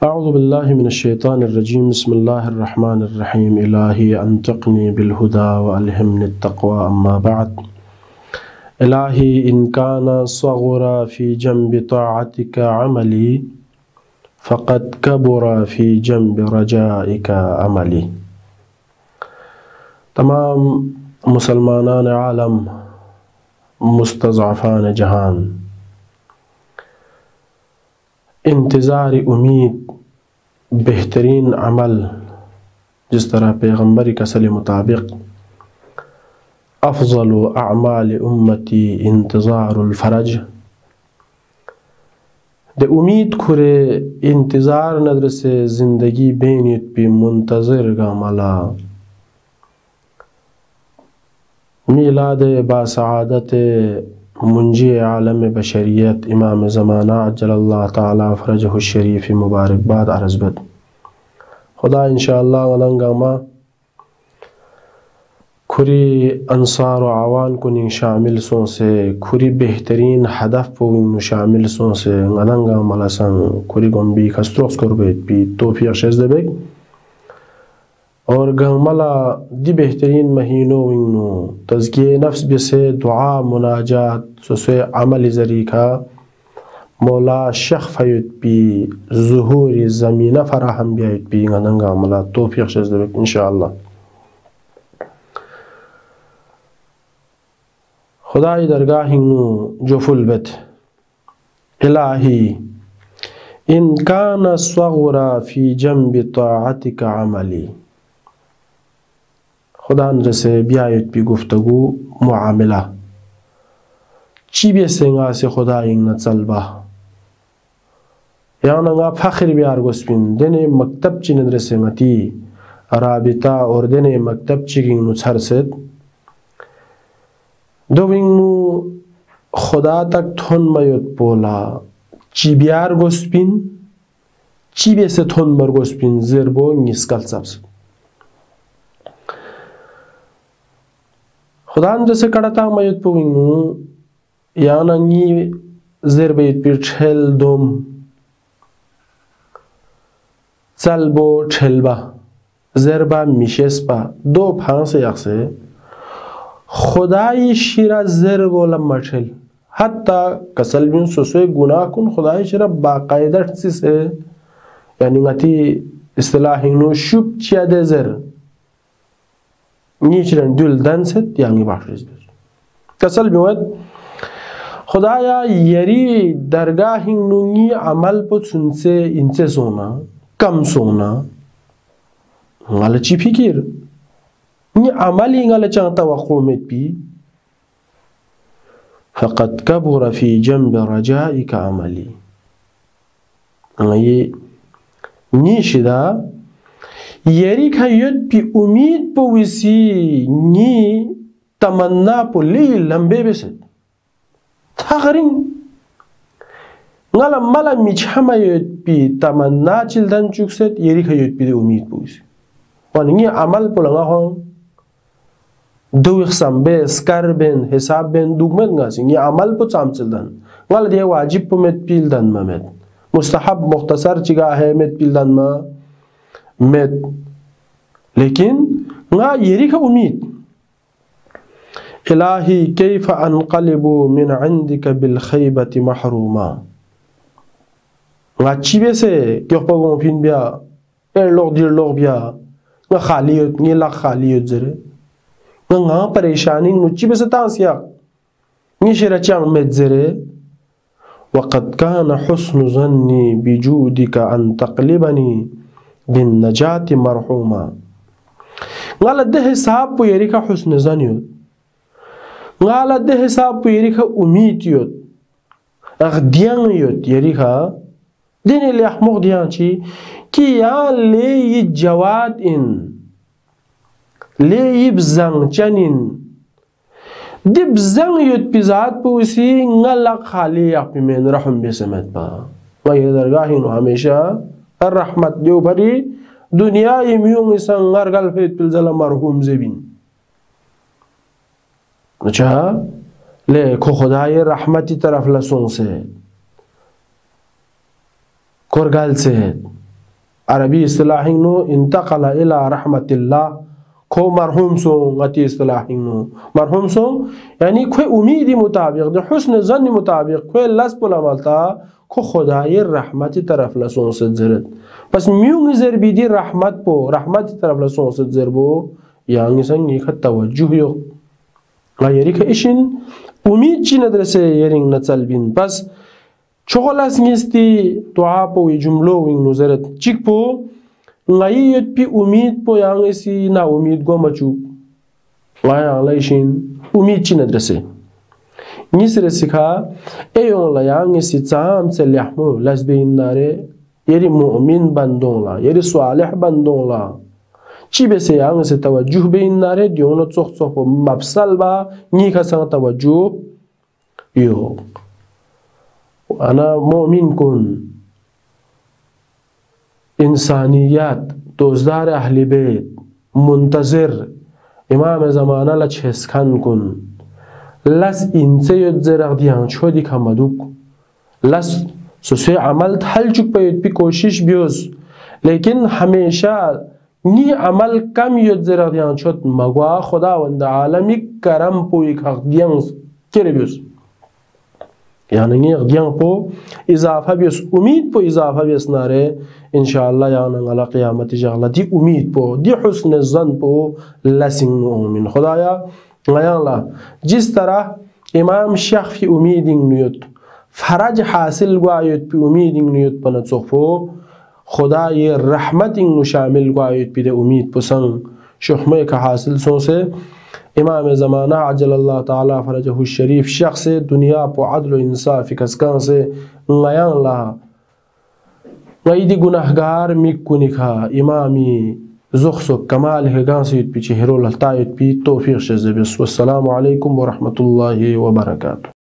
अऊज़ु बिल्लाहि मिनश्शैतानिर्रजीम बिस्मिल्लाहिर्रहमानिर्रहीम इलाही अंतक़नी बिलहुदा व अल्हिम्नित्तक़वा अम्मा बाद। इलाही इन काना सग़ुरा फ़ी जंबि ताअतिका अमली फ़क़द कबुरा फ़ी जंबि रजाइका अमली। तमाम मुसलमानान आलम, मुस्तज़अफ़ान जहान, इंतज़ार उम्मीद बेहतरीन अमल, जिस तरह पैगम्बर कसल मुताबिक अफ़ज़लु अअमाल उम्मती इंतज़ारुल फ़रज, दे उम्मीद खुरे इंतज़ार नदर से ज़िंदगी बेनित भी मुंतज़र गामला मीलाद बासआदत मुंजी आलम बशरियत इमाम ज़माना अज्जलल्लाहु ताला फ़रजहु शरीफ़ मुबारकबाद अर्ज़बद। खुदा इंशाअल्लाह वलंगामा खुरी अंसार व आवान को निंग शामिल सों से खुरी बेहतरीन हदफ को शामिल सों से गलंगा मलसन खुरी गम्बी खस्त्रोस करबेत भी तौफीक शज़दबेक और गमला दी बेहतरीन महीनों विंगनो तज़किये नफ्स बिसे दुआ मुनाजात सुसे अमल ज़रीका मौला शख फयुत भी ज़ुहूर ज़मीना फराहम बियात भी गलंगा मला तौफीक शज़दबेक इंशाअल्लाह। खुदाई दरगाह हिंगनु जो फुलबत इलाही इन काना सग़ुरा फ़ी जंबि ताअतिका अमली। खुदा से ब्यायत भी गुफ्तगू मुआमला चीबे सेंगा से खुदा इंग चलबा यानंगा फ़ख्र बियार गोस्पिन देने मकतब ची नदर से मती राबिता और देने मकतब ची गिंगनु छरसत दो विंगनु खुदा तक थोन मयोत पोला चीबियार गोस्पिन चीबे से थोन मर गोस्पिन ज़िरबो निस्कल सबस खुदा जैसे कड़ता मयत पुविंगु यानंगी ज़िरबेत पिर ठेल दोम चलबो ठेलबा ज़िरबा मिशेस्पा दो फांसे यक्से खुदाई शिरा ज़िरबो लम्मा ठेल हत्ता कसल बिन सुसवे गुनाह कुन खुदाई शिरा बाकायदा से यानी गति इस्तिलाहिंगनु शुभ चियादे ज़िर नीचरन दुल दंसत यांगी बाठरिज कसल बिवत खुदाया यरी दरगाहिंगनुंगी अमल पुत सुनसे इनसे सोना कम सोना ngala ci fikir ni amali ngala chanta wa khomet bi faqad kabura fi janbi rajaika amali ngaye ni shida yeri khayot bi umid po wisi ni tamanna po li lambe beset thagarin ngala mala mi chamayot bi tamanna childan chukset yeri khayot bi umid po wisi wan ni amal po langa hong do sambe skarben hisab ben dugmet ngasi ni amal po cham childan ngala de wajib po met pildan mamet mustahab mukhtasar chiga hai met pildan ma met लेकिन ना यरी का उम्मीद इलाही कैफ़ अनक़लिबु मिन Indica bill खैबति महरूमा ना चीबे से क्यों पगों fin बिया लोग दिर लोग बिया ना खालियत नी लाख खालियत जरे ना परेशानी नुचीबे से तांसिया नी शेरा चांग में जरे वक़द कान हुस्न ज़न्नी बिजूदिका अन तक़लिबनी बिन नजाति मरहूमा ngala de hisab pu yeri ka husn zan yot ngala de hisab pu yeri ka umid yot agdiyan yot yeri ka dine li ahmog diyan chi ki ya le yi jawad in le yi bzang chanin dib zang yot pizat pu si ngala khali yak pi men rahum besamat ba wa dargahin हमेशा الرحمت जो भरी दुनिया इमियों इंसान गल फेत पिलजला मरहूम ज़ेबिन अच्छा ले खो खुदाई रहमती तरफ लसों से कोरगल से عربي اصطلاحينو انتقل الى رحمة الله خو مرحوم سو غتي اصطلاحينو مرحوم سو يعني کوئی امیدی مطابق ده حسن ظن مطابق کوئی لاس پولا مالتا خو خدای رحمت طرف لسون سدزرد پس میون زر بیدی رحمت طرف لسون سدزربو يعني سنگی که توجه یو غیری که ایشین امید چی ندرسه یرین نتسل بین پس چغلاس نیستی دعا پو جملو وین نوزرد چیک پو غایی یود پی امید پو یعنی سی نا امید گو مچو غایی لایشین امید چی ندرسه نیس رسی که ایون لا یعنی سی تسام سلیحمو لزبین ناره یری مؤمن بندون لا یری صالح بندون لا چی بسه یعنی سی توجه بین ناره دیونو تسخ مبسل با نیکا سنگ توجه یو أنا مؤمن كن إنسانيات دوزدار أهل بيت منتظر إمام زمانه لچهسكن كن لس إنسي يدزرق ديان شودي كمدوك لس سوسي عمل حل چوك باید بي کوشش بيوز لیکن همیشه نی عمل کم يدزرق ديان شود مگوا خدا وند عالمی کرم پوی حق ديان كره بيوز يعني نيغ بو إضافة بيس أميد بو إضافة بيس ناري إن شاء الله يعني على قيامة جغلة دي أميد بو دي حسن الظن بو لسن من خدايا غيان لا جس طرح إمام شيخ في أميد نيوت فرج حاصل قايد بي أميد نيوت بنتصفو خداي رحمة نو شامل قايد بي دي أميد بو سن شخمه كحاصل سوسه امام زمانہ عجل اللہ تعالی فرجہ الشریف شخص دنیا پو عدل و انصاف کسکان سے غیان لها غیدی گناہگار مکنی کھا امامی زخص و کمال ہگان سے یت پی چہرو للتا یت پی توفیق شزبس والسلام علیکم ورحمت اللہ وبرکاتہ